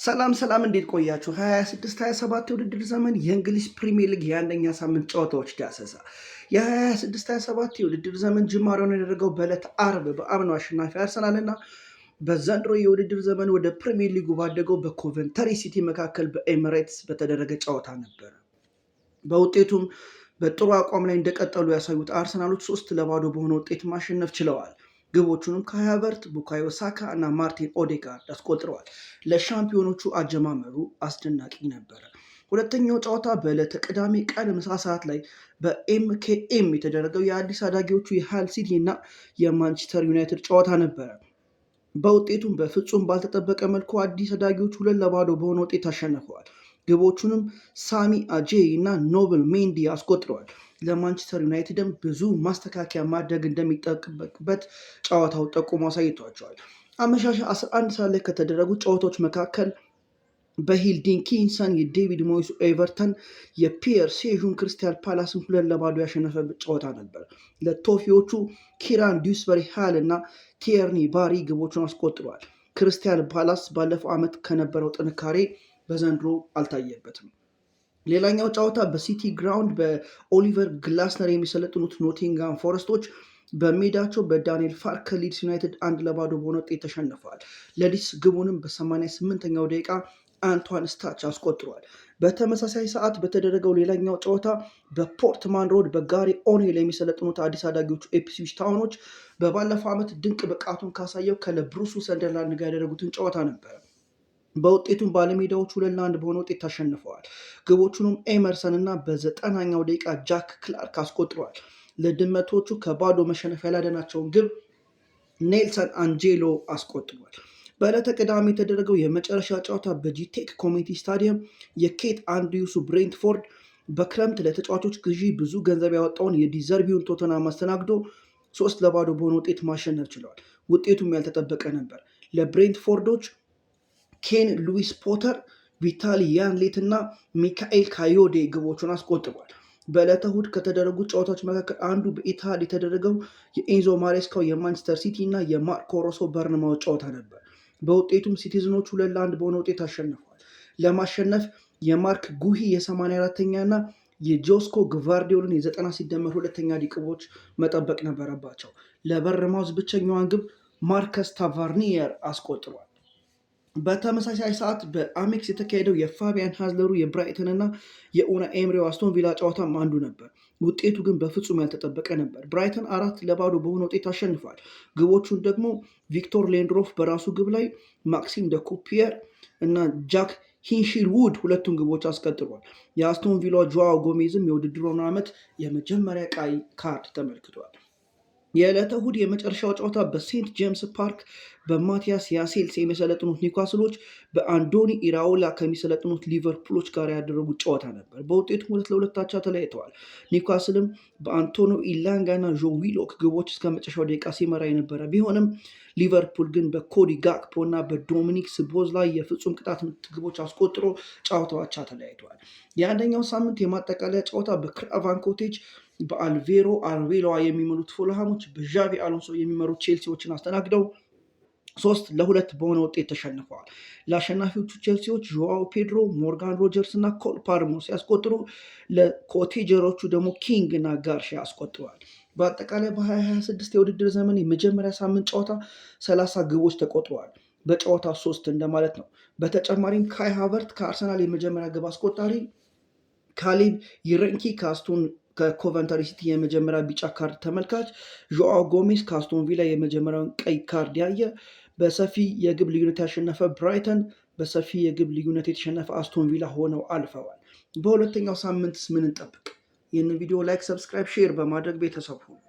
ሰላም እንዴት ቆያችሁ? 26-27 የውድድር ዘመን የእንግሊዝ ፕሪሚየር ሊግ የአንደኛ ሳምንት ጨዋታዎች ዳሰሳ። የ26-27 የውድድር ዘመን ጅማሬውን ያደረገው በዕለተ አርብ በአምናው አሸናፊ አርሰናልና በዘንድሮ የውድድር ዘመን ወደ ፕሪሚየር ሊጉ ባደገው በኮቨንተሪ ሲቲ መካከል በኤሚሬትስ በተደረገ ጨዋታ ነበር። በውጤቱም በጥሩ አቋም ላይ እንደቀጠሉ ያሳዩት አርሰናሎች 3-0 በሆነ ውጤት ማሸነፍ ችለዋል። ግቦቹንም ካይ ሃቨርትዝ፣ ቡካዮ ሳካ እና ማርቲን ኦዴጋርድ አስቆጥረዋል። ለሻምፒዮኖቹ አጀማመሩ አስደናቂ ነበረ። ሁለተኛው ጨዋታ በዕለተ ቅዳሜ ቀን ምሳ ሰዓት ላይ በኤምኬኤም የተደረገው የአዲስ አዳጊዎቹ የሃል ሲቲ እና የማንቸስተር ዩናይትድ ጨዋታ ነበረ። በውጤቱም በፍጹም ባልተጠበቀ መልኩ አዲስ አዳጊዎቹ 2-0 በሆነ ውጤት አሸንፈዋል። ግቦቹንም ሳሚ አጄ እና ኖብል ሜንዲ አስቆጥረዋል። ለማንቸስተር ዩናይትድም ብዙ ማስተካከያ ማድረግ እንደሚጠበቅበት ጨዋታው ጠቁሞ አሳይቷቸዋል። አመሻሽ 11 ሰዓት ላይ ከተደረጉ ጨዋታዎች መካከል በሂል ዲኪንሰን የዴቪድ ሞይሱ ኤቨርተን የፒየር ሴዡን ክሪስታል ፓላስን 2-0 ያሸነፈበት ጨዋታ ነበር። ለቶፊዎቹ ኪራን ዲውስበሪሃል እና ቲየርኒ ባሪ ግቦቹን አስቆጥረዋል። ክሪስታል ፓላስ ባለፈው ዓመት ከነበረው ጥንካሬ በዘንድሮ አልታየበትም። ሌላኛው ጨዋታ በሲቲ ግራውንድ በኦሊቨር ግላስነር የሚሰለጥኑት ኖቲንጋም ፎረስቶች በሜዳቸው በዳንኤል ፋርክ ሊድስ ዩናይትድ 1-0 በሆነ ውጤት ተሸንፈዋል። ለሊድስ ግቡንም በ88ኛው ደቂቃ አንቷን ስታች አስቆጥሯል። በተመሳሳይ ሰዓት በተደረገው ሌላኛው ጨዋታ በፖርትማን ሮድ በጋሪ ኦኔል የሚሰለጥኑት አዲስ አዳጊዎቹ ኢፕስዊች ታውኖች በባለፈው ዓመት ድንቅ ብቃቱን ካሳየው ከለብሩሱ ሰንደርላንድ ጋር ያደረጉትን ጨዋታ ነበር። በውጤቱም ባለሜዳዎቹ 2-1 በሆነ ውጤት ታሸንፈዋል። ግቦቹንም ኤመርሰን እና በ90ኛው ደቂቃ ጃክ ክላርክ አስቆጥረዋል። ለድመቶቹ ከባዶ መሸነፍ ያላደናቸውን ግብ ኔልሰን አንጄሎ አስቆጥሯል። በዕለተ ቅዳሜ የተደረገው የመጨረሻ ጨዋታ በጂቴክ ኮሚኒቲ ስታዲየም የኬት አንድሪውሱ ብሬንትፎርድ በክረምት ለተጫዋቾች ግዢ ብዙ ገንዘብ ያወጣውን የዲዘርቢውን ቶተንሃም አስተናግዶ 3-0 በሆነ ውጤት ማሸነፍ ችለዋል። ውጤቱም ያልተጠበቀ ነበር። ለብሬንትፎርዶች ኬን ሉዊስ ፖተር፣ ቪታሊ ያንሌት እና ሚካኤል ካዮዴ ግቦቹን አስቆጥሯል። በዕለተ እሑድ ከተደረጉ ጨዋታዎች መካከል አንዱ በኢታድ የተደረገው የኤንዞ ማሬስካው የማንቸስተር ሲቲ እና የማርኮ ሮሶ በርንማውዝ ጨዋታ ነበር። በውጤቱም ሲቲዝኖቹ 2-1 በሆነ ውጤት አሸንፈዋል። ለማሸነፍ የማርክ ጉሂ የ84ኛ እና የጆስኮ ግቫርዲዮልን የ90 ሲደመር ሁለተኛ ግቦች መጠበቅ ነበረባቸው። ለበርንማውዝ ብቸኛዋን ግብ ማርከስ ታቫርኒየር አስቆጥሯል። በተመሳሳይ ሰዓት በአሜክስ የተካሄደው የፋቢያን ሃዝለሩ የብራይተን እና የኡና ኤምሪው አስቶን ቪላ ጨዋታም አንዱ ነበር። ውጤቱ ግን በፍጹም ያልተጠበቀ ነበር። ብራይተን 4-0 በሆነ ውጤት አሸንፏል። ግቦቹን ደግሞ ቪክቶር ሌንድሮፍ በራሱ ግብ ላይ፣ ማክሲም ደ ኩፒየር እና ጃክ ሂንሺልውድ ሁለቱን ግቦች አስቆጥሯል። የአስቶን ቪላ ጆዋው ጎሜዝም የውድድሩን ዓመት የመጀመሪያ ቀይ ካርድ ተመልክቷል። የዕለተ እሑድ የመጨረሻው ጨዋታ በሴንት ጄምስ ፓርክ በማቲያስ ያሴልስ የሚሰለጥኑት ኒውካስሎች በአንዶኒ ኢራኦላ ከሚሰለጥኑት ሊቨርፑሎች ጋር ያደረጉት ጨዋታ ነበር። በውጤቱ 2-2 አቻ ተለያይተዋል። ኒውካስልም በአንቶኖ ኢላንጋ እና ጆ ዊሎክ ግቦች እስከ መጨረሻው ደቂቃ ሲመራ የነበረ ቢሆንም ሊቨርፑል ግን በኮዲ ጋክፖ እና በዶሚኒክ ስቦዝላይ የፍጹም ቅጣት ምት ግቦች አስቆጥሮ ጨዋታው አቻ ተለያይተዋል። የአንደኛው ሳምንት የማጠቃለያ ጨዋታ በክራቫን ኮቴጅ በአልቬሮ አርቤሎዋ የሚመሩት ፉልሃሞች በዣቪ አሎንሶ የሚመሩት ቼልሲዎችን አስተናግደው 3-2 በሆነ ውጤት ተሸንፈዋል። ለአሸናፊዎቹ ቼልሲዎች ዦዋው ፔድሮ፣ ሞርጋን ሮጀርስ እና ኮል ፓልመር ሲያስቆጥሩ ለኮቴጀሮቹ ደግሞ ኪንግ እና ጋርሻ አስቆጥረዋል። በአጠቃላይ በ2026 የውድድር ዘመን የመጀመሪያ ሳምንት ጨዋታ 30 ግቦች ተቆጥረዋል። በጨዋታ 3 እንደማለት ነው። በተጨማሪም ካይ ሃቨርትዝ ከአርሰናል የመጀመሪያ ግብ አስቆጣሪ፣ ካሌብ ይረንኪ ከኮቨንተሪ ሲቲ የመጀመሪያ ቢጫ ካርድ ተመልካች፣ ዦአው ጎሜዝ ከአስቶን ቪላ የመጀመሪያውን ቀይ ካርድ ያየ፣ በሰፊ የግብ ልዩነት ያሸነፈ ብራይተን፣ በሰፊ የግብ ልዩነት የተሸነፈ አስቶን ቪላ ሆነው አልፈዋል። በሁለተኛው ሳምንትስ ምን እንጠብቅ? ይህንን ቪዲዮ ላይክ፣ ሰብስክራይብ፣ ሼር በማድረግ ቤተሰብ ሁኑ።